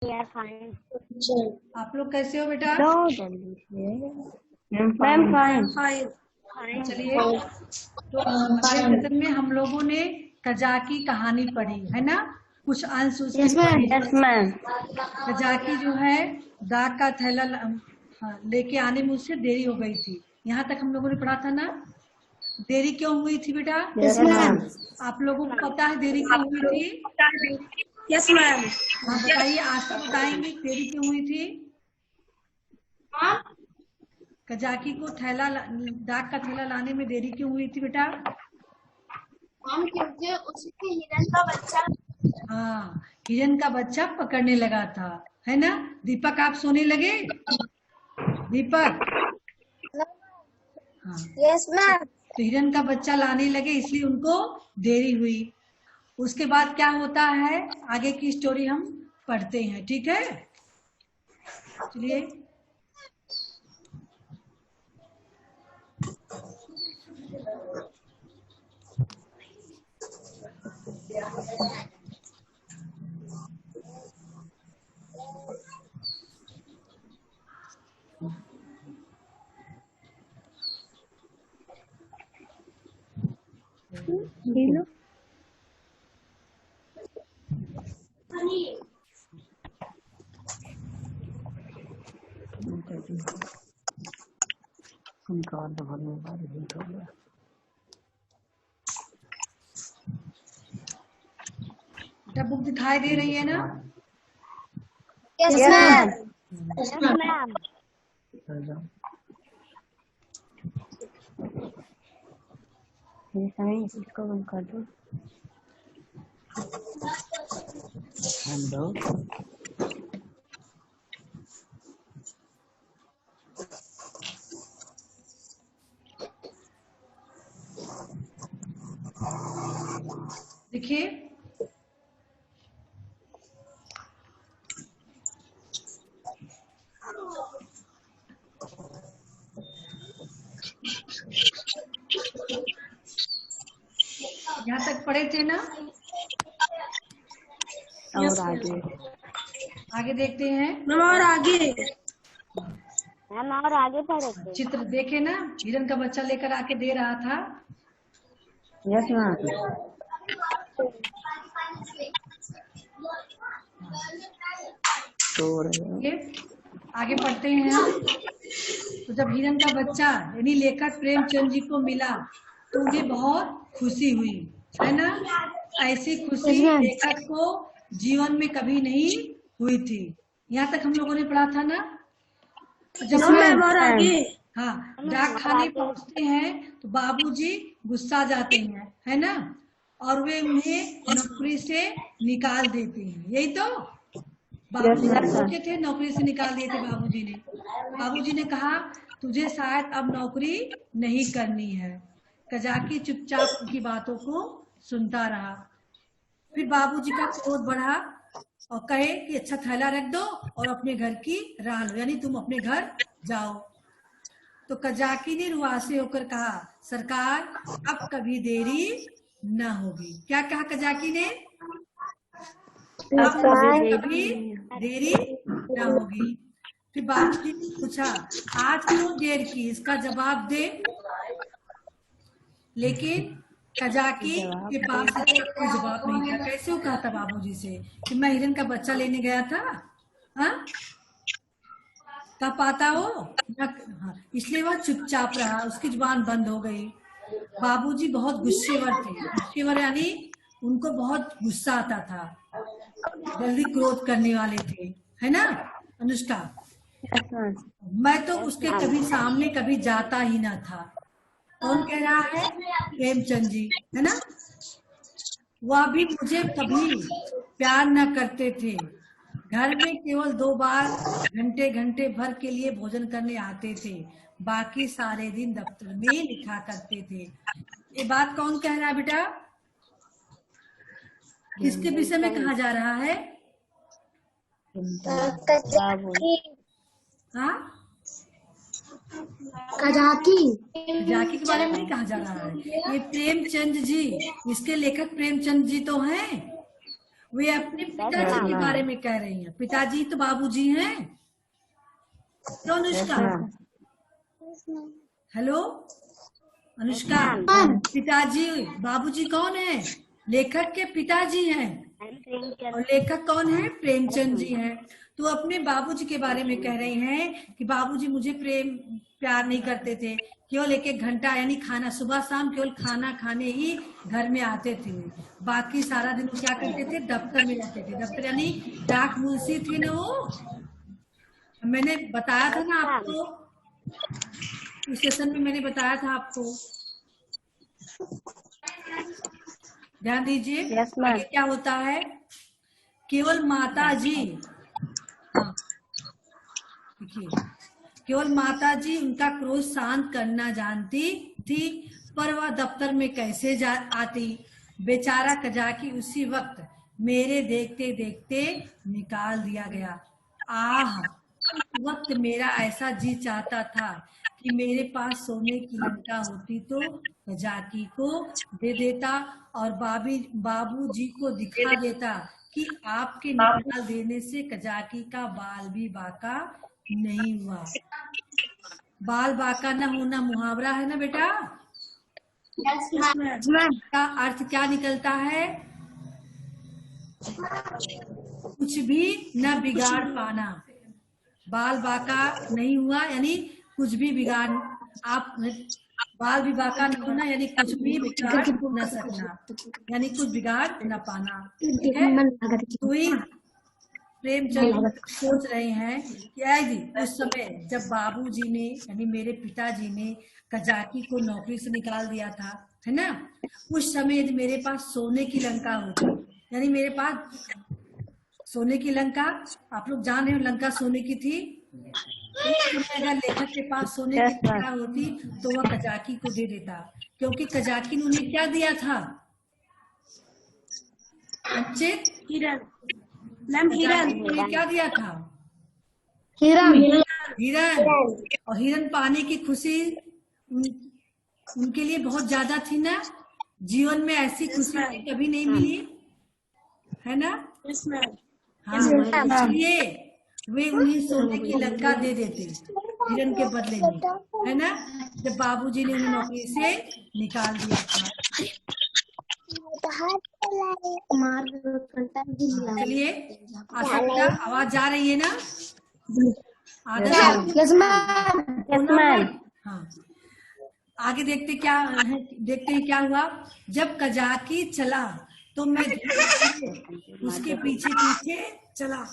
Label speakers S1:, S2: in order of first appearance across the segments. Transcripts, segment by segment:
S1: आप लोग कैसे हो बेटा?
S2: Ma'am fine.
S1: चलिए, तो अगले सेशन में हम लोगों ने कजाकी कहानी पढ़ी है ना, कुछ अंश उसके पढ़े।
S2: Yes ma'am.
S1: कजाकी जो है डाक का थैला लेके आने में उससे देरी हो गई थी। यहाँ तक हम लोगों ने पढ़ा था ना। देरी क्यों हुई थी बेटा?
S2: Yes ma'am.
S1: आप लोगों को पता है देरी क्यों हुई थी?
S2: Yes ma'am.
S1: हाँ बताइए, आज तक बताएंगे देरी क्यों हुई थी। कजाकी को डाक का थैला लाने में देरी क्यों हुई थी बेटा?
S2: क्योंकि उसके हिरन का बच्चा।
S1: हाँ, हिरन का बच्चा पकड़ने लगा था, है ना। दीपक आप सोने लगे? दीपक? हाँ।
S2: Yes ma'am.
S1: तो हिरन का बच्चा लाने लगे इसलिए उनको देरी हुई। उसके बाद क्या होता है आगे की स्टोरी हम पढ़ते हैं, ठीक है। चलिए, बेटा बुक दिखाई दे रही है ना?
S2: Yes ma'am. Yes ma'am. इसको बंद कर दो।
S1: देखिए, यहाँ तक पढ़े थे ना।
S2: और आगे
S1: आगे देखते हैं।
S2: और आगे मैम और आगे पढ़े थे।
S1: चित्र देखे ना, हिरन का बच्चा लेकर आके दे रहा था।
S2: Yes ma'am.
S1: ये आगे पढ़ते हैं हम। तो जब हिरन का बच्चा यानी लेखक प्रेमचंद जी को मिला तो उन्हें बहुत खुशी हुई, है ना। ऐसी खुशी लेखक को जीवन में कभी नहीं हुई थी। यहाँ तक हम लोगों ने पढ़ा था ना। जब
S2: और आगे
S1: हाँ, डाक खाने पहुंचते हैं तो बाबूजी गुस्सा जाते हैं, है ना, और वे उन्हें नौकरी से निकाल देते हैं। यही तो बाबूजी ने सोचे थे, नौकरी से निकाल दिए थे बाबूजी ने। बाबूजी ने कहा तुझे शायद अब नौकरी नहीं करनी है। कजाकी चुपचाप उनकी बातों को सुनता रहा। फिर बाबूजी का क्रोध बढ़ा और कहे कि अच्छा थैला रख दो और अपने घर की राह लो, यानी तुम अपने घर जाओ। तो कजाकी ने रुआसे होकर कहा सरकार अब कभी देरी न होगी। क्या कहा कजाकी ने? अब कभी देरी न होगी। फिर बाबूजी ने पूछा आज क्यों देर की, इसका जवाब दे। लेकिन कजाकी के पास इसका कोई जवाब नहीं था। कैसे वो कहता बाबूजी से कि मैं हिरन का बच्चा लेने गया था? हाँ, कह पाता वो? हाँ, इसलिए वह चुपचाप रहा, उसकी जुबान बंद हो गई। बाबूजी बहुत गुस्सेवर थे। गुस्सेवर यानी उनको बहुत गुस्सा आता था, जल्दी क्रोध करने वाले थे, है ना अनुष्का। मैं तो उसके कभी सामने कभी जाता ही ना था। कौन कह रहा है? प्रेमचंद जी, है ना। वह भी मुझे कभी प्यार न करते थे। घर में केवल 2 बार घंटे भर के लिए भोजन करने आते थे, बाकी सारे दिन दफ्तर में लिखा करते थे। ये बात कौन कह रहा है बेटा? किसके विषय में कहा जा रहा है? हाँ,
S2: कजाकी
S1: के बारे में नहीं कहा जा रहा है। ये प्रेमचंद जी, इसके लेखक प्रेमचंद जी तो हैं। वे अपने पिताजी के बारे में कह रही हैं। पिताजी तो बाबूजी हैं। तो अनुष्का, हेलो अनुष्का, पिताजी बाबूजी कौन है? लेखक के पिताजी हैं। और लेखक कौन है? प्रेमचंद जी हैं। तो अपने बाबूजी के बारे में कह रहे हैं कि बाबूजी मुझे प्यार नहीं करते थे, केवल एक एक घंटा यानी खाना, सुबह शाम केवल खाना खाने ही घर में आते थे। बाकी सारा दिन वो क्या करते थे? दफ्तर में रहते थे। दफ्तर यानी डाक मुंशी थे ना वो। मैंने बताया था ना आपको, इस सेशन में मैंने बताया था आपको। ध्यान दीजिए।
S2: Yes, ma'am.
S1: आगे क्या होता है? केवल माता जी, हाँ, देखिए, केवल माता जी उनका क्रोध शांत करना जानती थी, पर वह दफ्तर में कैसे आती? बेचारा कजाकी उसी वक्त मेरे देखते देखते निकाल दिया गया। आह, उस वक्त मेरा ऐसा जी चाहता था कि मेरे पास सोने की लंका होती तो कजाकी को दे देता और बाबूजी को दिखा देता कि आपके निकाल देने से कजाकी का बाल भी बाका नहीं हुआ। बाल बाका न होना मुहावरा है ना बेटा? का अर्थ क्या निकलता है? कुछ भी न बिगाड़ पाना। बाल बाका नहीं हुआ यानी कुछ भी बिगाड़, आप बाल भी बाका न होना यानी कुछ भी बिगाड़ न सकना, यानी कुछ बिगाड़ न पाना। ठीक है? तो प्रेमचंद सोच रहे हैं कि यदि उस समय जब बाबूजी ने यानी मेरे पिताजी ने कजाकी को नौकरी से निकाल दिया था, है ना, उस समय यदि मेरे पास सोने की लंका होती, यानी मेरे पास सोने की लंका, आप लोग जान रहे हो लंका सोने की थी। अगर लेखक के पास सोने की लंका होती तो वह कजाकी को दे देता, क्योंकि कजाकी ने उन्हें क्या दिया था? हिरन। हिरन क्या दिया था? हिरन। और हिरन पाने की खुशी उनके लिए बहुत ज्यादा थी ना। जीवन में ऐसी खुशी कभी नहीं मिली, है ना? हाँ, इसलिए वे उन्हें सोने की लंका दे देते हिरन के बदले में, है ना, जब बाबूजी ने उन्हें नौकरी से निकाल दिया था। चलिए, आवाज जा रही है ना? हाँ, आगे देखते हैं क्या हुआ। जब कजाकी चला तो मैं उसके पीछे पीछे चला।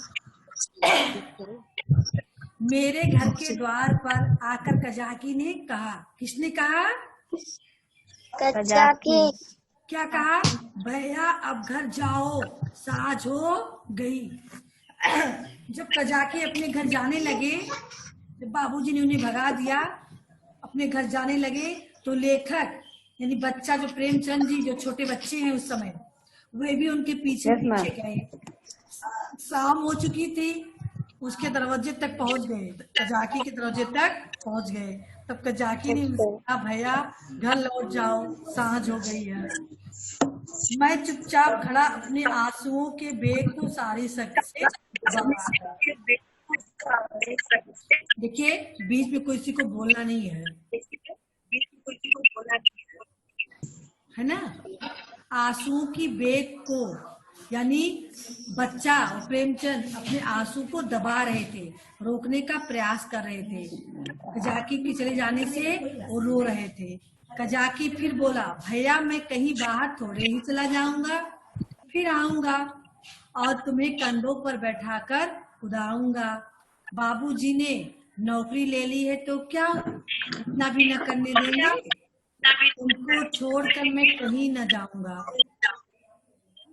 S1: मेरे घर के द्वार पर आकर कजाकी ने कहा, किसने कहा?
S2: कजाकी।
S1: क्या कहा? भैया अब घर जाओ, साझ हो गई। जब कजाकी अपने घर जाने लगे, जब बाबूजी ने उन्हें भगा दिया, अपने घर जाने लगे, तो लेखक यानी बच्चा जो प्रेमचंद जी जो छोटे बच्चे हैं उस समय, वे भी उनके पीछे पीछे गए। शाम हो चुकी थी, उसके दरवाजे तक पहुंच गए, कजाकी के दरवाजे तक पहुंच गए। तब कजाकी ने उनसे कहा, भैया घर लौट जाओ, सांझ हो गई है। मैं चुपचाप खड़ा अपने आंसुओं के बेग को सारी शक्ति से देखिए, बीच में किसी को बोलना नहीं है ना। आंसुओं की बेग को यानी बच्चा और प्रेमचंद अपने आंसू को दबा रहे थे, रोकने का प्रयास कर रहे थे। कजाकी के चले जाने से वो रो रहे थे। कजाकी फिर बोला, भैया मैं कहीं बाहर थोड़े ही चला जाऊंगा, फिर आऊंगा और तुम्हें कंधों पर बैठाकर उड़ाऊंगा। बाबूजी ने नौकरी ले ली है तो क्या इतना भी न करने देंगे? उनको छोड़कर मैं कहीं न जाऊंगा।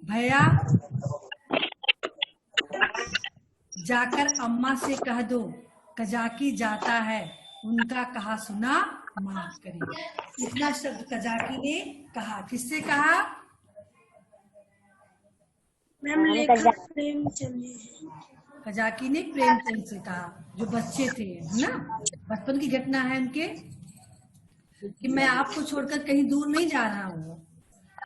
S1: भैया जाकर अम्मा से कह दो कजाकी जाता है, उनका कहा सुना माफ करिए। इतना शब्द कजाकी ने कहा। किससे कहा? कजाकी ने प्रेमचंद से कहा, जो बच्चे थे, है ना, बचपन की घटना है उनके, कि मैं आपको छोड़कर कहीं दूर नहीं जा रहा हूँ,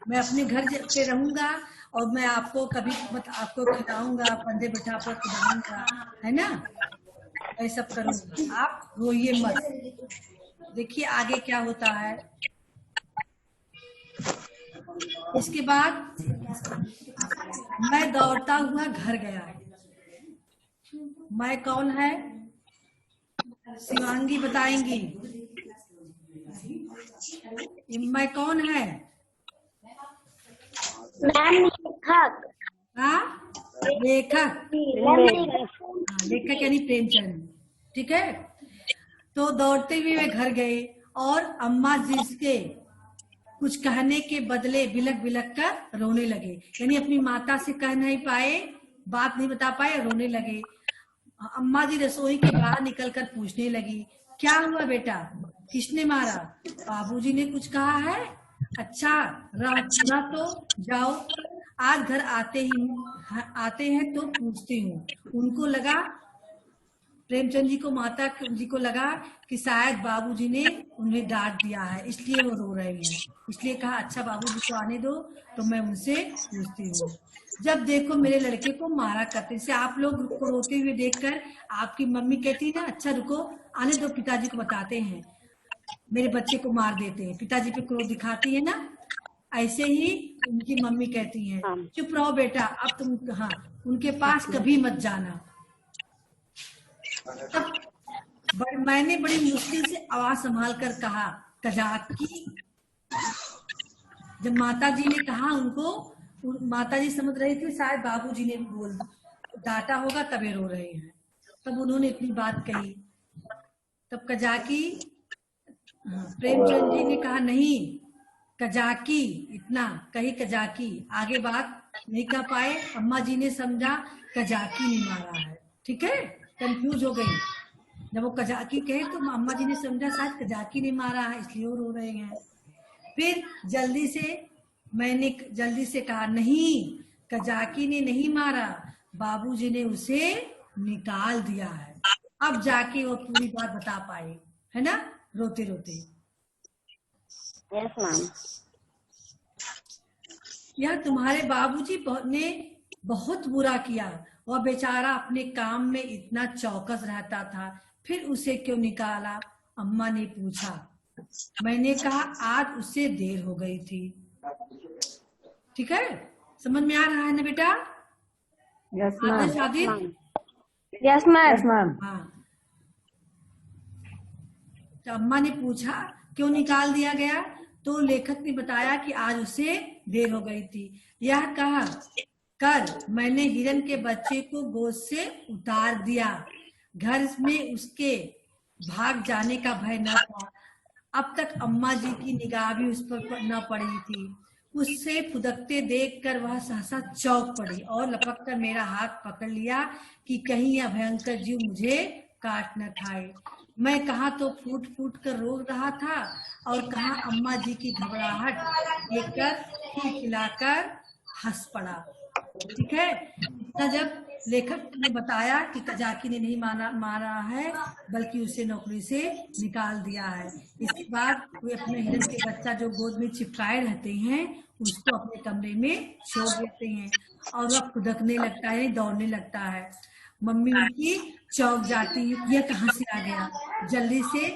S1: मैं अपने घर पे रहूंगा और मैं आपको कभी आपको खिलाऊंगा, कंधे बिठा कर खिलाऊंगा, है ना, मैं सब करूंगा, आप रोइए मत। देखिए आगे क्या होता है। इसके बाद मैं दौड़ता हुआ घर गया। मैं कौन है, शिवांगी बताएंगी। मैं कौन है?
S2: मैम लेखक।
S1: हाँ, लेखक। लेखक यानी प्रेमचंद, ठीक है। तो दौड़ते हुए वे घर गए और अम्मा जी के कुछ कहने के बदले बिलक बिलक कर रोने लगे, यानी अपनी माता से कह नहीं पाए, बात नहीं बता पाए, रोने लगे। अम्मा जी रसोई के बाहर निकलकर पूछने लगी, क्या हुआ बेटा, किसने मारा? बाबूजी ने कुछ कहा है? अच्छा रहा तो जाओ, आज घर आते हैं तो पूछती हूँ। उनको लगा, प्रेमचंद जी को, माता जी को लगा कि शायद बाबूजी ने उन्हें डांट दिया है, इसलिए वो रो रहे हैं। इसलिए कहा अच्छा बाबूजी को आने दो तो मैं उनसे पूछती हूँ। जब देखो मेरे लड़के को मारा करते, जैसे आप लोग को रोते हुए देखकर आपकी मम्मी कहती है ना, अच्छा रुको आने दो, पिताजी को बताते हैं, मेरे बच्चे को मार देते हैं, पिताजी पे क्रोध दिखाती है ना, ऐसे ही उनकी मम्मी कहती है चुप रहो बेटा, अब तुम हाँ उनके पास कभी मत जाना। तब मैंने बड़ी मुश्किल से आवाज संभाल कर कहा, कजाकी। जब माता जी ने कहा उनको, माता जी समझ रही थी शायद बाबूजी ने बोल डांटा होगा तभी रो रहे हैं, तब उन्होंने इतनी बात कही। तब कजाकी, प्रेमचंद जी ने कहा नहीं कजाकी, इतना कही कजाकी, आगे बात नहीं कह पाए। अम्मा जी ने समझा कजाकी ने मारा है, ठीक है, कंफ्यूज हो गई। जब वो कजाकी कहे तो अम्मा जी ने समझा शायद कजाकी ने मारा है, इसलिए वो रो रहे हैं। फिर मैंने जल्दी से कहा नहीं कजाकी ने नहीं मारा, बाबूजी ने उसे निकाल दिया है। अब जाके वो पूरी बात बता पाए, है ना, रोते रोते।
S2: Yes ma'am.
S1: यह तुम्हारे बाबूजी ने बहुत बुरा किया, वह बेचारा अपने काम में इतना चौकस रहता था, फिर उसे क्यों निकाला? अम्मा ने पूछा। मैंने कहा आज उसे देर हो गई थी। ठीक है, समझ में आ रहा है ना बेटा?
S3: Yes ma'am.
S1: शादी
S2: यस मैम।
S1: हाँ। तो अम्मा ने पूछा क्यों निकाल दिया गया, तो लेखक ने बताया कि आज उसे देर हो गई थी। यह कहा कर मैंने हिरन के बच्चे को गोद से उतार दिया, घर में उसके भाग जाने का भय न था। अब तक अम्मा जी की निगाह भी उस पर न पड़ी थी। उससे फुदकते देखकर वह सहसा चौंक पड़ी और लपक कर मेरा हाथ पकड़ लिया कि कहीं यह भयंकर जीव मुझे काट न खाए। मैं कहाँ तो फूट फूट कर रो रहा था और कहाँ अम्मा जी की घबराहट देखकर खिलखिलाकर हंस पड़ा। ठीक है, इतना जब लेखक ने बताया कि कजाकी ने नहीं मारा है बल्कि उसे नौकरी से निकाल दिया है। इसके बाद वे अपने हिरन के बच्चा जो गोद में चिपकाए रहते हैं उसको अपने कमरे में छोड़ देते हैं और वह खुदकने लगता है, दौड़ने लगता है। मम्मी उनकी चौंक जाती है, यह कहाँ से आ गया, जल्दी से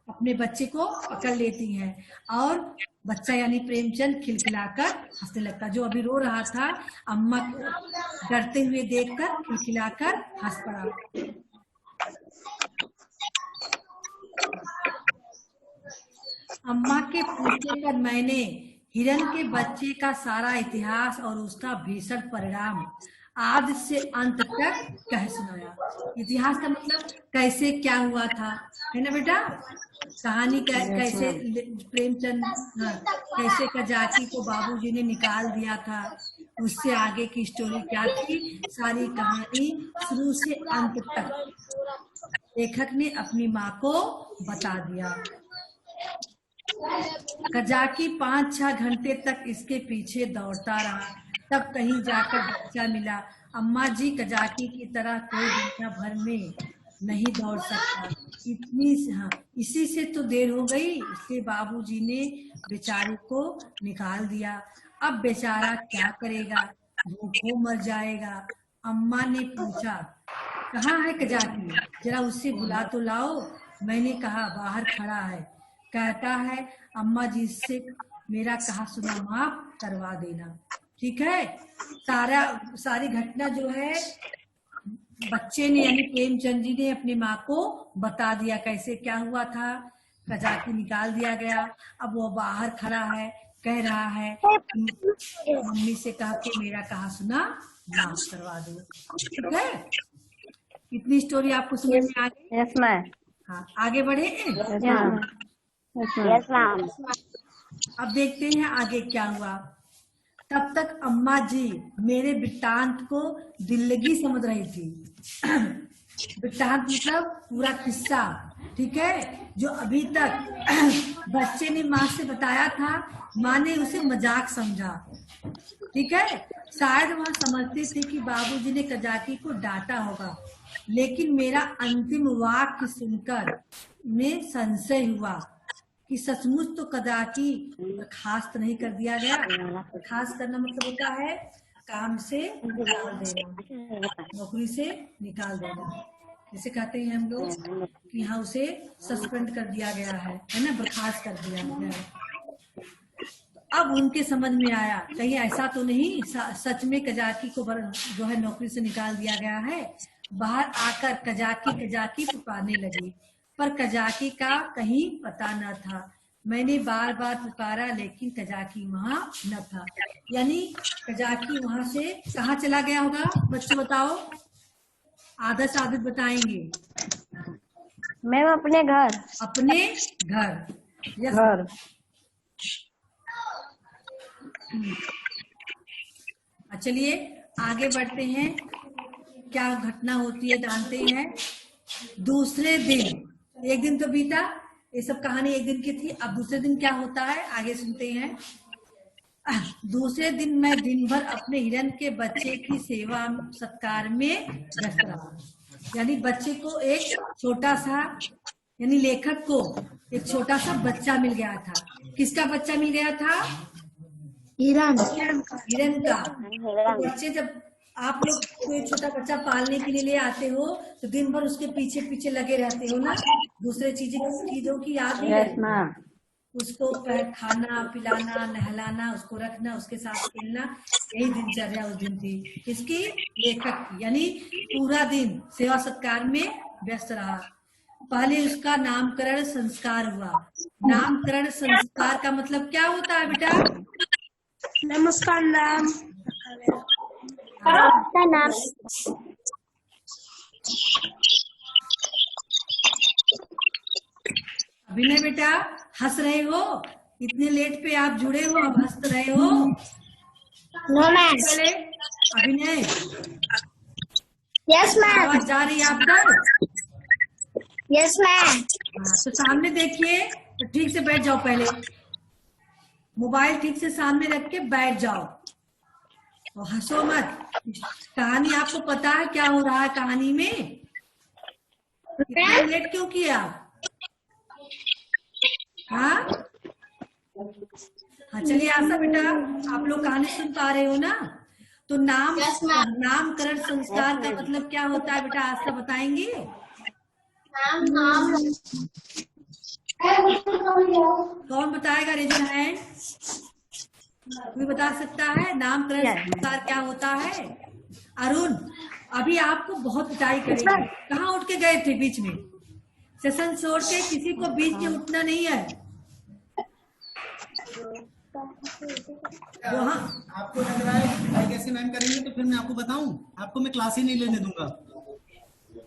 S1: अपने बच्चे को पकड़ लेती हैं और बच्चा यानी प्रेमचंद खिलखिलाकर हंसने लगता, जो अभी रो रहा था अम्मा को डरते हुए देखकर खिलखिलाकर हंस पड़ा। अम्मा के पूछने पर मैंने हिरन के बच्चे का सारा इतिहास और उसका भीषण परिणाम आदि से अंत तक कह सुनाया। इतिहास का मतलब कैसे क्या हुआ था, है ना बेटा? कहानी कैसे प्रेमचंद कैसे कजाकी को बाबूजी ने निकाल दिया था, उससे आगे की स्टोरी क्या थी, सारी कहानी शुरू से अंत तक लेखक ने अपनी माँ को बता दिया। कजाकी 5-6 घंटे तक इसके पीछे दौड़ता रहा, तब कहीं जाकर बच्चा मिला। अम्मा जी कजाकी की तरह कोई दुनिया भर में नहीं दौड़ सकता, इसी से तो देर हो गई, इसलिए बाबूजी ने बेचारी को निकाल दिया। अब बेचारा क्या करेगा, भूखों मर जाएगा। अम्मा ने पूछा, कहाँ है कजाकी, जरा उससे बुला तो लाओ। मैंने कहा, बाहर खड़ा है। कहता है, अम्मा जी से मेरा कहा सुना माफ करवा देना। ठीक है, सारी घटना जो है बच्चे ने यानी प्रेमचंद जी ने अपनी माँ को बता दिया कैसे क्या हुआ था। कजाकी निकाल दिया गया। अब वो बाहर खड़ा है, कह रहा है मम्मी से कहा कि मेरा कहा सुना माफ करवा दो। ठीक है, इतनी स्टोरी आपको समझ में आ गई?
S3: Yes ma'am.
S1: हाँ, आगे बढ़े।
S3: Yes ma'am.
S2: Yes ma'am.
S1: अब देखते हैं आगे क्या हुआ। तब तक अम्मा जी मेरे वृत्तांत को दिल्लगी समझ रही थी। वृत्तांत मतलब पूरा किस्सा, ठीक है, जो अभी तक बच्चे ने माँ से बताया था। माँ ने उसे मजाक समझा। ठीक है, शायद वह समझते थे कि बाबूजी ने कजाकी को डांटा होगा, लेकिन मेरा अंतिम वाक्य सुनकर में संशय हुआ कि सचमुच तो कजाकी बर्खास्त नहीं कर दिया गया। बर्खास्त करना मतलब होता है काम से निकाल देना, नौकरी से निकाल देना। जैसे कहते हैं हम लोग कि हाँ उसे सस्पेंड कर दिया गया है ना, बर्खास्त कर दिया गया। अब उनके समझ में आया कहीं ऐसा तो नहीं सच में कजाकी को जो है नौकरी से निकाल दिया गया है। बाहर आकर कजाकी पुकारने लगी, पर कजाकी का कहीं पता न था। मैंने बार बार पुकारा लेकिन कजाकी वहां न था। यानी कजाकी वहां से कहाँ चला गया होगा, बच्चों बताओ, आधा से आधा बताएंगे।
S3: मैम अपने घर।
S1: अपने घर।
S3: घर।
S1: चलिए आगे बढ़ते हैं, क्या घटना होती है जानते हैं। दूसरे दिन, एक दिन तो बीता, ये सब कहानी एक दिन की थी। अब दूसरे दिन क्या होता है आगे सुनते हैं। दूसरे दिन मैं दिन भर अपने हिरन के बच्चे की सेवा सत्कार में व्यस्त रहा। यानी बच्चे को एक छोटा सा, यानी लेखक को एक छोटा सा बच्चा मिल गया था। किसका बच्चा मिल गया था? हिरन का। तो बच्चे जब आप लोग कोई छोटा बच्चा पालने के लिए ले आते हो तो दिन भर उसके पीछे पीछे लगे रहते हो ना, दूसरे चीजों की याद नहीं रहती। उसको खाना पिलाना, नहलाना, उसको रखना, उसके साथ खेलना, यही दिनचर्या उस दिन थी इसकी, लेखक की। यानी पूरा दिन सेवा सत्कार में व्यस्त रहा। पहले उसका नामकरण संस्कार हुआ। नामकरण संस्कार का मतलब क्या होता है बेटा?
S4: नमस्कार नाम।
S1: अभिनय बेटा हंस रहे हो, इतने लेट पे आप जुड़े हो, अब हंस रहे हो। पहले अभिनय।
S4: Yes ma'am.
S1: आवाज जा रही है आप तक?
S4: Yes ma'am.
S1: तो सामने देखिए, तो ठीक से बैठ जाओ। पहले मोबाइल ठीक से सामने रख के बैठ जाओ और हंसो मत। कहानी आपको पता है क्या हो रहा है कहानी में? इतना लेट क्यों किया? हाँ चलिए आशा बेटा, आप लोग कहानी सुन पा रहे हो ना? तो नामकरण संस्कार का मतलब क्या होता है बेटा, आशा बताएंगे? कौन बताएगा? Raise your hand. कोई बता सकता है नामकरण संस्कार क्या होता है? अरुण, अभी आपको बहुत पिटाई करेंगे। कहाँ उठ के गए थे बीच में? सेशन छोड़ के किसी को बीच में उठना नहीं है। वहाँ
S5: आपको लग रहा है पिटाई कैसे मैम करेंगे, तो फिर मैं आपको बताऊं, आपको मैं क्लास ही नहीं लेने दूंगा।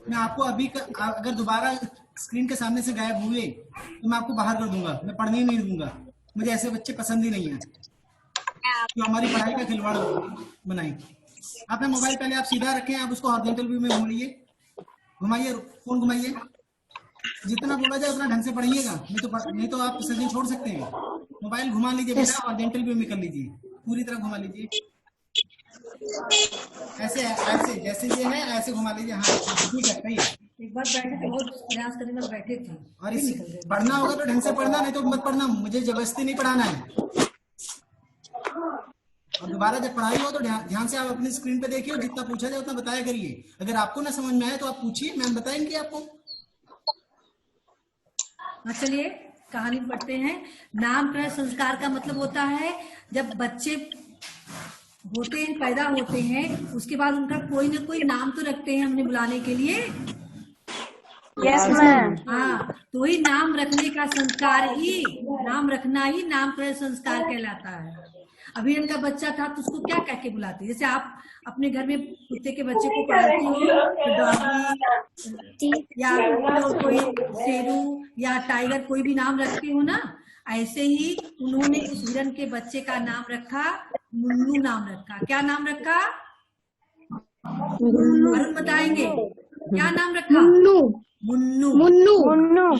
S5: मैं आपको अभी अगर दोबारा स्क्रीन के सामने से गायब हुए तो मैं आपको बाहर कर दूंगा, मैं पढ़ने ही नहीं दूंगा। मुझे ऐसे बच्चे पसंद ही नहीं है जो हमारी पढ़ाई का खिलवाड़ बनाए। आपने मोबाइल पहले आप सीधा रखें, आप उसको हॉरिजॉन्टल व्यू में घुमाइए, फोन घुमाइए। जितना बोला जाए उतना ढंग से पढ़िएगा, नहीं तो आप सजिंग छोड़ सकते हैं। मोबाइल घुमा लीजिए बेटा, हॉरिजॉन्टल व्यू में कर लीजिए, पूरी तरह घुमा लीजिए। ऐसे जैसे ये है ऐसे घुमा लीजिए। हाँ ठीक है, सही है।
S1: एक बार बैठे थे, बहुत प्रयास करने में बैठे थे।
S5: और इस पढ़ना होगा तो ढंग से पढ़ना, नहीं तो मत पढ़ना। मुझे जबरदस्ती नहीं पढ़ाना है। और दोबारा जब पढ़ाई हो तो ध्यान से आप अपनी स्क्रीन पे देखिए, जितना पूछा जाए उतना बताया करिए। अगर आपको ना समझ में आए तो आप पूछिए, मैम बताएंगे आपको।
S1: हाँ चलिए कहानी पढ़ते हैं। नामकरण संस्कार का मतलब होता है जब बच्चे होते हैं, पैदा होते हैं, उसके बाद उनका कोई ना कोई नाम तो रखते हैं हमने बुलाने के लिए।
S3: Yes ma'am.
S1: हाँ, तो ही नाम रखने का संस्कार ही, नाम रखना ही नामकरण संस्कार कहलाता है। अभी इनका बच्चा था तो उसको क्या कह के बुलाते हैं? जैसे आप अपने घर में कुत्ते के बच्चे को पालते हो तो डॉगी या कोई शेरू या टाइगर कोई भी नाम रखते हो ना, ऐसे ही उन्होंने उस हिरन के बच्चे का नाम रखा मुन्नू नाम रखा। क्या नाम रखा? अरुण बताएंगे क्या नाम रखा?
S4: मुन्नू।
S1: मुन्नू।
S4: मुन्नू।
S3: मुन्नू।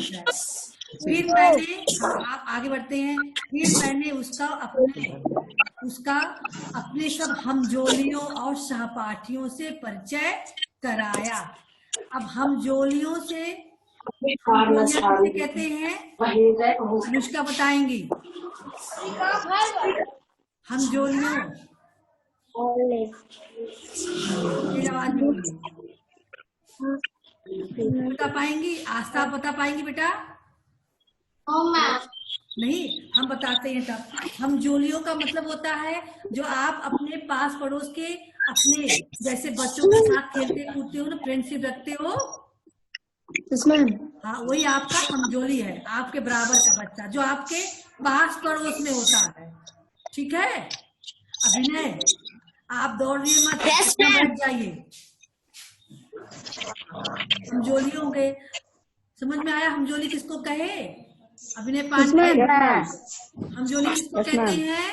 S1: फिर मैंने, आप आगे बढ़ते हैं, फिर मैंने उसका अपने सब हमजोलियों और सहपाठियों से परिचय कराया। अब हमजोलियों से किसे कहते हैं? अनुष्का बताएंगी। हमजोलियों आवाज में बोलिए। बता पाएंगी? आस्था बता पाएंगी बेटा? नहीं, हम बताते हैं तब। हमजोलियों का मतलब होता है जो आप अपने पास पड़ोस के अपने जैसे बच्चों के साथ खेलते कूदते हो ना, फ्रेंडशिप रखते हो। हाँ, वही आपका हमजोली है, आपके बराबर का बच्चा जो आपके पास पड़ोस में होता है। ठीक है? अभिनय, आप दौड़िए मत, बैठ जाइए। हमजोली होंगे। समझ में आया हमजोली किसको कहे? अभिनय पांडे, हमजोली किसको कहते हैं?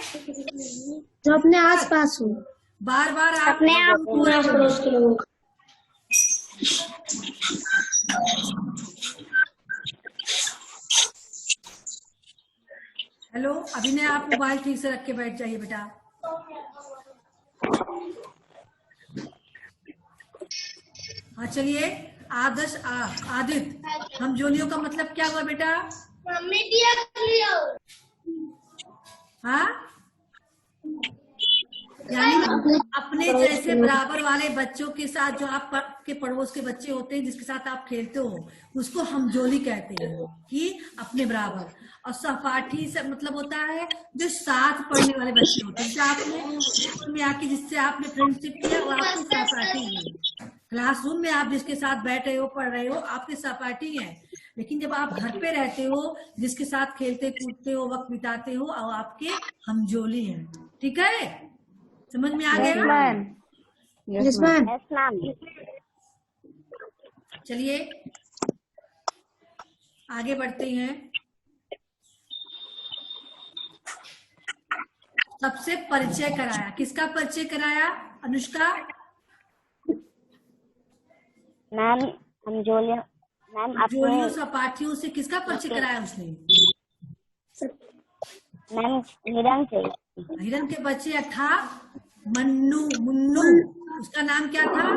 S4: जो अपने आस पास हो,
S1: बार बार आप
S2: अपने आप
S4: पूरा पड़ोस के लोग।
S1: हेलो अभिनय, आप मोबाइल ठीक से रख के बैठ जाइए बेटा। हाँ चलिए, आदर्श आदित्य, हमजोलियों का मतलब क्या हुआ बेटा? हाँ, यानी अपने जैसे बराबर वाले बच्चों के साथ जो आपके पड़ोस के बच्चे होते हैं जिसके साथ आप खेलते हो उसको हमजोली कहते हैं कि अपने बराबर। और सहपाठी से मतलब होता है जो साथ पढ़ने वाले बच्चे होते हैं, जैसे आपने स्कूल में आके जिससे आपने फ्रेंडशिप किया वो आपके सहपाठी है। क्लासरूम में आप जिसके साथ बैठे हो पढ़ रहे हो आपके सहपाठी हैं, लेकिन जब आप घर पे रहते हो जिसके साथ खेलते कूदते हो वक्त बिताते हो और आपके हमजोली हैं। ठीक है, समझ में आ गया?
S3: Yes ma'am.
S1: चलिए आगे बढ़ते हैं। सबसे परिचय कराया, किसका परिचय कराया अनुष्का?
S2: मैम हमजोलियों, मैम
S1: हमजोलियों सहपाठियों से किसका परिचय कराया उसने?
S2: मैम हिरन से।
S1: हिरन के बच्चे था मन्नू, मुन्नू, उसका नाम क्या था?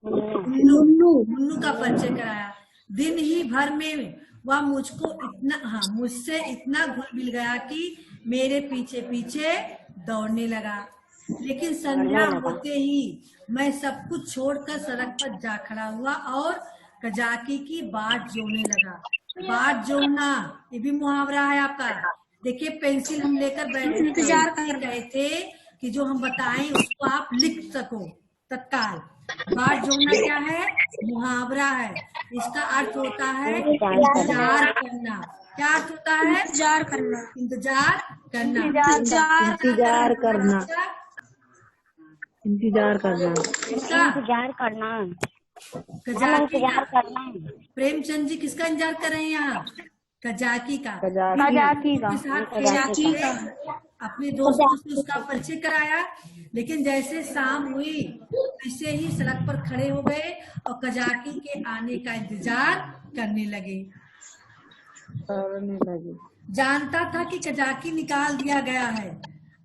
S1: मुन्नू। मुन्नू का परिचय कराया। दिन ही भर में वह मुझसे इतना घुल मिल गया कि मेरे पीछे पीछे दौड़ने लगा। लेकिन संध्या होते ही मैं सब कुछ छोड़कर सड़क पर जा खड़ा हुआ और कजाकी की बाट जोड़ने लगा। बाट जोड़ना ये भी मुहावरा है आपका। देखिए पेंसिल हम लेकर बैठे इंतजार कर रहे थे कि जो हम बताएं उसको आप लिख सको तत्काल। बाट जोड़ना क्या है? मुहावरा है। इसका अर्थ होता है इंतजार करना। क्या अर्थ होता है?
S4: इंतजार करना।
S1: इंतजार करना।
S3: इंतजार करना। इंतजार करना।
S2: इंतजार करना।
S1: इंतजार करना। प्रेमचंद जी किसका इंतजार कर रहे हैं यहाँ? कजाकी का।
S3: कजाकी का।
S1: कजाकी का अपने दोस्तों से उसका परिचय कराया। लेकिन जैसे शाम हुई वैसे ही सड़क पर खड़े हो गए और कजाकी के आने का इंतजार करने लगे। जानता था कि कजाकी निकाल दिया गया है,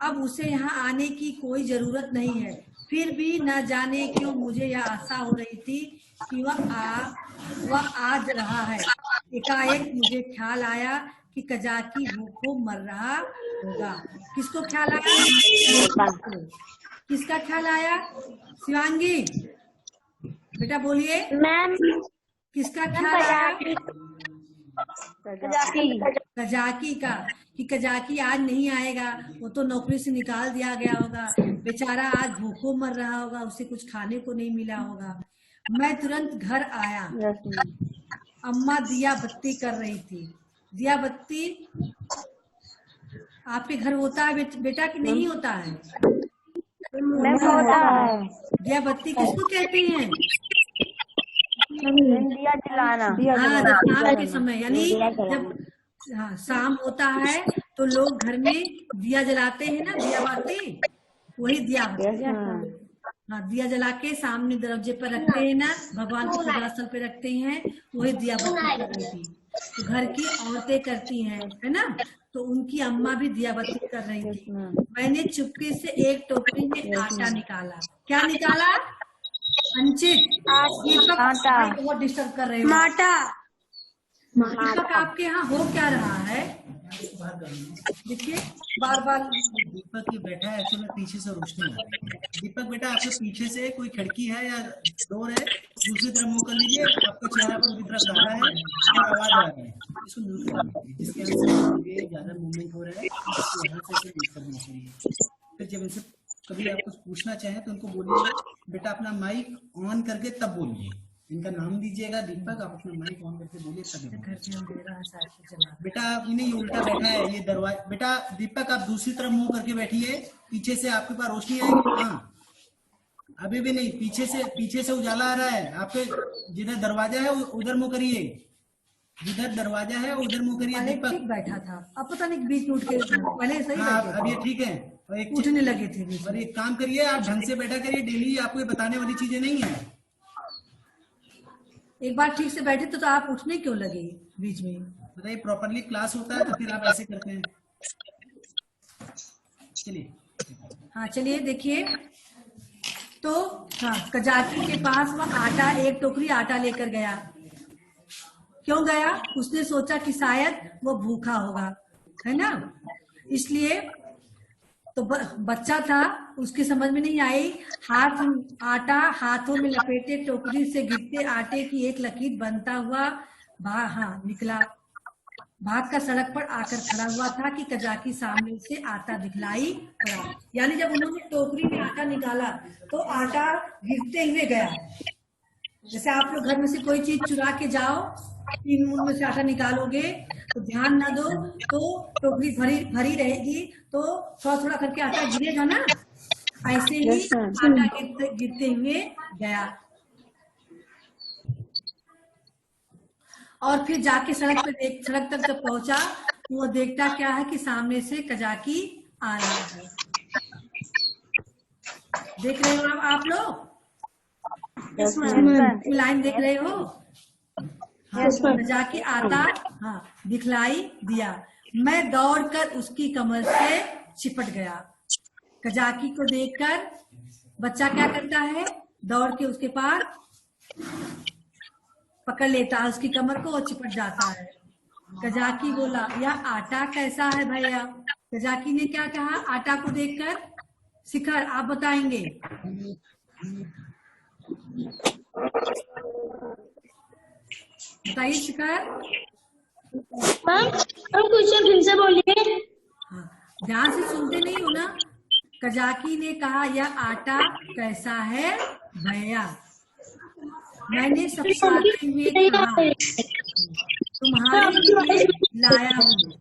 S1: अब उसे यहाँ आने की कोई जरूरत नहीं है। फिर भी न जाने क्यों मुझे यह आशा हो रही थी कि वह आ रहा है। एकाएक मुझे ख्याल आया कि कजाकी भूखों मर रहा होगा। किसको ख्याल आया? किसका ख्याल आया? शिवांगी बेटा बोलिए,
S2: मैम
S1: किसका ख्याल आया?
S3: कजाकी।
S1: कजाकी का, कि कजाकी आज नहीं आएगा, वो तो नौकरी से निकाल दिया गया होगा, बेचारा आज भूखों मर रहा होगा, उसे कुछ खाने को नहीं मिला होगा। मैं तुरंत घर आया, अम्मा दिया बत्ती कर रही थी। दिया बत्ती आपके घर होता है बेटा कि नहीं होता है?
S3: मैं होता है।
S1: दिया बत्ती किसको कहते हैं?
S3: दिया जलाना।
S1: हाँ, जब शाम के समय, यानी जब हाँ शाम होता है तो लोग घर में दिया जलाते हैं ना, दिया बाती, वही दिया बत्ती। हाँ, दिया जला के सामने दरवाजे पर रखते हैं ना, भगवान के पूजा स्थल पे रखते हैं, वही दिया बत्ती कर रही थी। तो घर की औरतें करती हैं, है ना, तो उनकी अम्मा भी दिया बत्ती कर रही थी। मैंने चुपके से एक टोकरी में आटा निकाला। क्या निकाला? अंचित,
S3: आटा।
S1: बहुत डिस्टर्ब कर रहे हो।
S4: माटा।
S1: दीपक आपके यहाँ हो क्या रहा है? देखिए बार बार
S5: दीपक ये बैठा है, एक्चुअली पीछे से रोशनी आ रही है। दीपक बेटा, आपके पीछे से कोई खिड़की है या डोर है, दूसरी तरफ मुंह कर लीजिए, आपका चेहरा पूरी तरफ आ रहा है और आवाज आ रही है, इसको म्यूट कर लीजिए। जिसके वजह से ज्यादा मूवमेंट हो रहा है, इसको यहाँ से म्यूट करना चाहिए। फिर जब इनसे कभी आप कुछ पूछना चाहें तो उनको बोलिए बेटा अपना माइक ऑन करके तब बोलिए। इनका नाम दीजिएगा दीपक, आप अपना माइक ऑन करके बोलिए तब। बेटा इन्हें उल्टा बैठा है ये दरवाजा। बेटा दीपक आप दूसरी तरफ मुंह करके बैठिए, पीछे से आपके पास रोशनी आएगी। हाँ अभी भी नहीं, पीछे से उजाला आ रहा है। आपके जिधर दरवाजा है उधर मुंह करिए, जिधर दरवाजा है उधर मुंह करिए। दीपक
S1: ठीक बैठा था, अब पता नहीं बीच में उठ के, पहले सही
S5: हाँ
S1: बैठे
S5: अब ये
S1: थे,
S5: ठीक है। और एक
S1: उठने लगे थे बीच
S5: और
S1: में।
S5: एक काम करिए, आप ढंग से बैठा करिए, डेली आपको ये बताने वाली चीजें नहीं है।
S1: एक बार ठीक से बैठे तो आप उठने क्यों लगे बीच में?
S5: बताइए, प्रॉपरली क्लास होता है तो फिर आप ऐसे करते हैं। चलिए
S1: हाँ चलिए देखिए, तो हाँ कजाकी के पास वह आटा, एक टोकरी आटा लेकर गया। क्यों गया? उसने सोचा कि शायद वो भूखा होगा, है ना, इसलिए। तो बच्चा था, उसकी समझ में नहीं आई। आटा हाथों में लपेटे टोकरी से गिरते आटे की एक लकीर बनता हुआ निकला। भाग का सड़क पर आकर खड़ा हुआ था कि कजाकी सामने से आता दिखलाई पड़ा। यानी जब उन्होंने टोकरी में आटा निकाला तो आटा गिरते हुए गया। जैसे आप लोग घर में से कोई चीज चुरा के जाओ, तीन मुंह में से आटा निकालोगे तो ध्यान ना दो तो टोकरी भरी रहेगी, तो थोड़ा थोड़ा करके आटा गिरेगा ना, ऐसे ही आटा गिरते हुए गया। और फिर जाके सड़क तक जब पहुंचा तो वो देखता क्या है कि सामने से कजाकी आ रहा है। देख रहे हो आप लोग? लाइन देख रहे हो? हाँ, कजाकी आता दिखलाई दिया। मैं दौड़कर उसकी कमर से चिपट गया। कजाकी को देखकर बच्चा क्या करता है? दौड़ के उसके पास पकड़ लेता है उसकी कमर को और चिपट जाता है। कजाकी बोला, यह आटा कैसा है भैया? कजाकी ने क्या कहा आटा को देखकर? शिखर आप बताएंगे। बताइए शिखर।
S4: क्वेश्चन फिर से बोलिए।
S1: हाँ, ध्यान से सुनते नहीं हो ना। कजाकी ने कहा, यह आटा कैसा है भैया? मैंने सपनाते हुए कहा, तुम्हारे लिए लाया हूँ।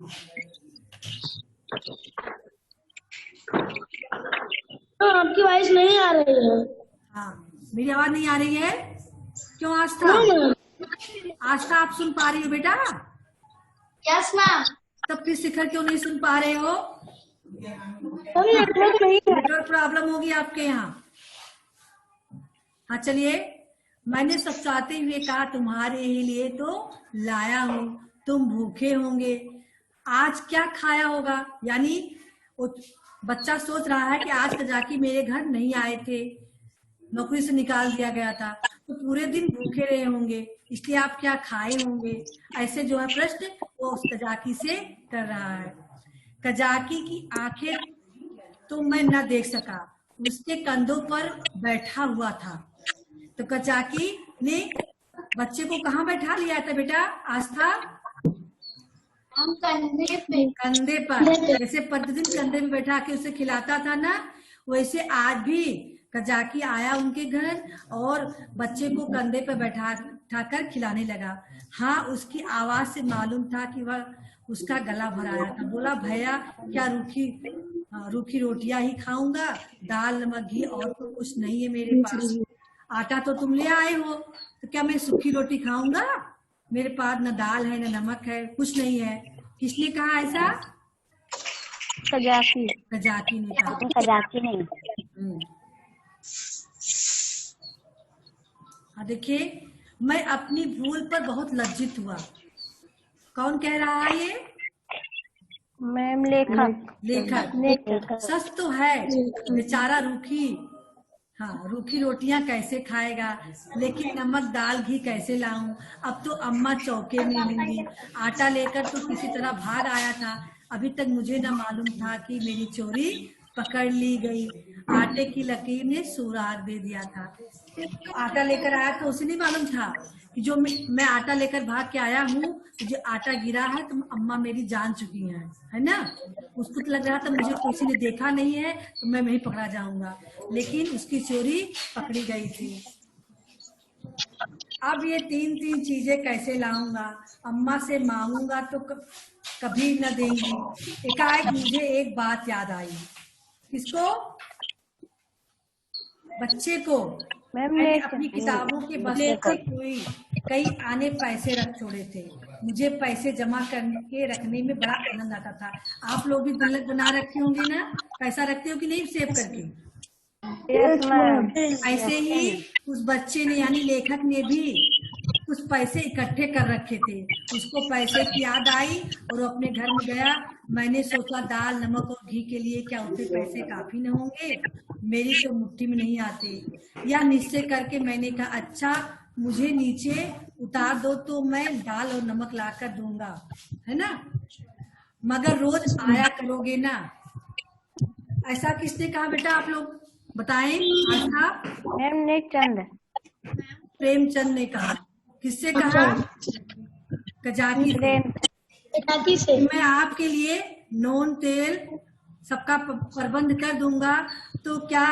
S4: आपकी वॉइस नहीं आ रही है।
S1: हाँ मेरी आवाज नहीं आ रही है? क्यों आस्था? आस्था आप सुन पा रही हो बेटा?
S4: Yes ma'am.
S1: तब फिर शिखर क्यों नहीं सुन पा रहे हो? नेटवर्क प्रॉब्लम होगी आपके यहाँ। हाँ चलिए, मैंने सपनाते हुए कहा, तुम्हारे ही लिए तो लाया हूँ, तुम भूखे होंगे, आज क्या खाया होगा? यानी वो बच्चा सोच रहा है कि आज कजाकी मेरे घर नहीं आए थे, नौकरी से निकाल दिया गया था, तो पूरे दिन भूखे रहे होंगे, इसलिए आप क्या खाए होंगे। ऐसे जो है प्रश्न वो उस कजाकी से कर रहा है। कजाकी की आंखें तो मैं न देख सका, उसके कंधों पर बैठा हुआ था। तो कजाकी ने बच्चे को कहाँ बैठा लिया था बेटा आस्था?
S4: हम कंधे पे।
S1: कंधे पर। जैसे प्रतिदिन कंधे पे बैठा के उसे खिलाता था ना, वैसे आज भी कजाकी आया उनके घर और बच्चे को कंधे पे बैठा कर खिलाने लगा। हाँ, उसकी आवाज से मालूम था कि वह उसका गला भर आया था। बोला, भैया क्या रूखी रोटियां ही खाऊंगा, दाल नमक घी और तो कुछ नहीं है मेरे पास। आटा तो तुम ले आए हो, तो क्या मैं सूखी रोटी खाऊंगा? मेरे पास न दाल है न नमक है, कुछ नहीं है। किसने कहा ऐसा?
S2: कजाकी।
S1: कजाकी ने कहा।
S2: कजाकी नहीं।
S1: हाँ, देखिए, मैं अपनी भूल पर बहुत लज्जित हुआ। कौन कह रहा है ये?
S3: मैम
S1: लेखक। सच तो है, बेचारा रूखी रोटियां कैसे खाएगा, लेकिन नमक दाल घी कैसे लाऊं? अब तो अम्मा चौके में होंगी। आटा लेकर तो किसी तरह भाग आया था। अभी तक मुझे न मालूम था कि मेरी चोरी पकड़ ली गई। आटे की लकीर ने सुराग दे दिया था। आटा लेकर आया तो उसे नहीं मालूम था कि जो मैं आटा लेकर भाग के आया हूँ, जो आटा गिरा है तो अम्मा मेरी जान चुकी है ना। उसको तो लग रहा था मुझे किसी ने देखा नहीं है तो मैं वहीं पकड़ा जाऊंगा, लेकिन उसकी चोरी पकड़ी गई थी। अब ये तीन चीजें कैसे लाऊंगा? अम्मा से मांगूंगा तो कभी न देंगी। एकाएक मुझे एक बात याद आई। किसको? बच्चे को। मैंने अपनी किताबों के बस्ते पर कई आने पैसे रख छोड़े थे। मुझे पैसे जमा करके रखने में बड़ा आनंद आता था। आप लोग भी गुल्लक बना रखे होंगे ना? पैसा रखते हो कि नहीं सेव करके? ऐसे ही उस बच्चे ने यानी लेखक ने भी कुछ पैसे इकट्ठे कर रखे थे। उसको पैसे की याद आई और वो अपने घर में गया। मैंने सोचा दाल नमक और घी के लिए क्या उतने पैसे काफी न होंगे, मेरी तो मुट्ठी में नहीं आते। यह निश्चय करके मैंने कहा, अच्छा मुझे नीचे उतार दो तो मैं दाल और नमक ला कर दूंगा, है ना, मगर रोज आया करोगे ना। ऐसा किसने कहा बेटा? आप लोग बताएं। प्रेमचंद ने कहा। किससे कहा? कजाकी से। मैं आपके लिए नून तेल सबका प्रबंध कर दूंगा, तो क्या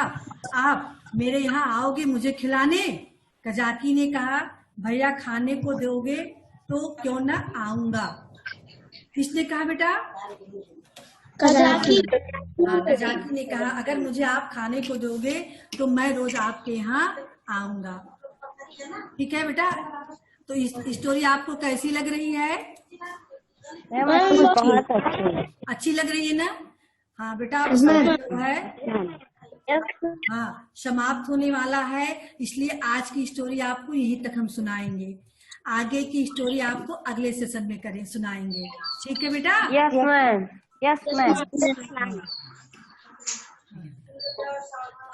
S1: आप मेरे यहाँ आओगे मुझे खिलाने? कजाकी ने कहा, भैया खाने को दोगे तो क्यों ना आऊंगा। किसने कहा बेटा? कजाकी ने कहा, अगर मुझे आप खाने को दोगे तो मैं रोज आपके यहाँ आऊंगा। ठीक है बेटा? तो इस स्टोरी आपको कैसी लग रही है?
S2: बहुत
S1: अच्छी लग रही है ना? हाँ बेटा, अब है हाँ समाप्त होने वाला है, इसलिए आज की स्टोरी आपको यहीं तक हम सुनाएंगे। आगे की स्टोरी आपको अगले सेशन में सुनाएंगे। ठीक है बेटा?
S3: Yes ma'am.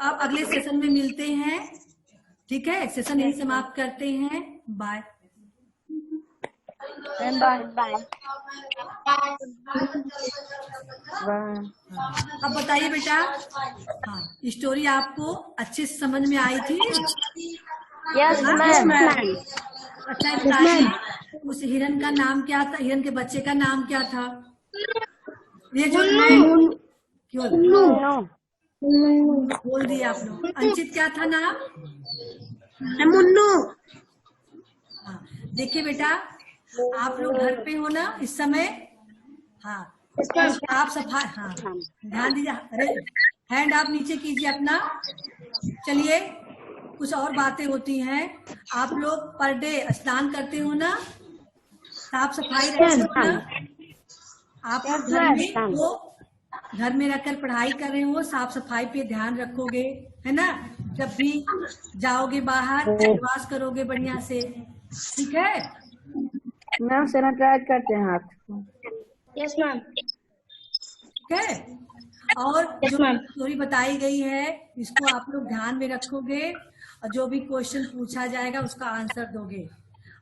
S1: अब अगले सेशन में मिलते हैं। ठीक है, सेशन यही समाप्त करते हैं। Bye
S2: bye.
S1: अब बताइए बेटा, हाँ स्टोरी आपको अच्छे से समझ में आई थी?
S2: Yes ma'am.
S1: अच्छा बताइए, उस हिरन का नाम क्या था? हिरन के बच्चे का नाम क्या था? ये जो क्यों बोल दिया आप लोग? अंचित क्या था नाम?
S4: मुन्नू।
S1: हाँ देखिए बेटा, आप लोग घर पे हो ना इस समय? हाँ आप सफाई, हाँ ध्यान दीजिए। अरे हैंड आप नीचे कीजिए अपना। चलिए, कुछ और बातें होती हैं। आप लोग पर डे स्नान करते हो ना? साफ सफाई रखते हो ना? आप घर में रखकर पढ़ाई कर रहे हो, साफ सफाई पे ध्यान रखोगे, है ना? जब भी जाओगे बाहर प्रवास करोगे बढ़िया से। ठीक है
S3: मैम, सैनिटाइज करते हैं हाथ।
S4: Yes ma'am.
S1: ठीक है, और जो स्टोरी बताई गई है इसको आप लोग ध्यान में रखोगे और जो भी क्वेश्चन पूछा जाएगा उसका आंसर दोगे।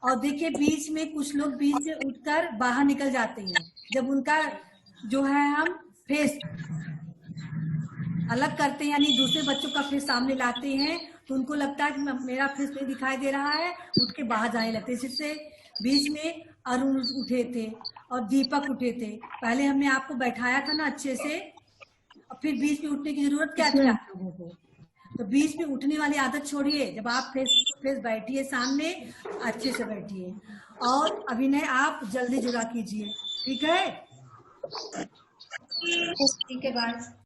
S1: और देखिए बीच में कुछ लोग बीच से उठकर बाहर निकल जाते हैं, जब उनका जो है हम फेस अलग करते हैं यानी दूसरे बच्चों का फेस सामने लाते हैं तो उनको लगता है कि मेरा फेस नहीं दिखाई दे रहा है, उठ के बाहर जाने लगते हैं। जिससे बीच में अरुण उठे थे और दीपक उठे थे, पहले हमने आपको बैठाया था ना अच्छे से, और फिर बीच में उठने की जरूरत क्या थी आप लोगों को? तो बीच में उठने वाली आदत छोड़िए, जब आप फेस टू फेस बैठिए सामने अच्छे से बैठिए। और अभिनय आप जल्दी जुड़ा कीजिए, ठीक है?
S4: ठीक है बाय।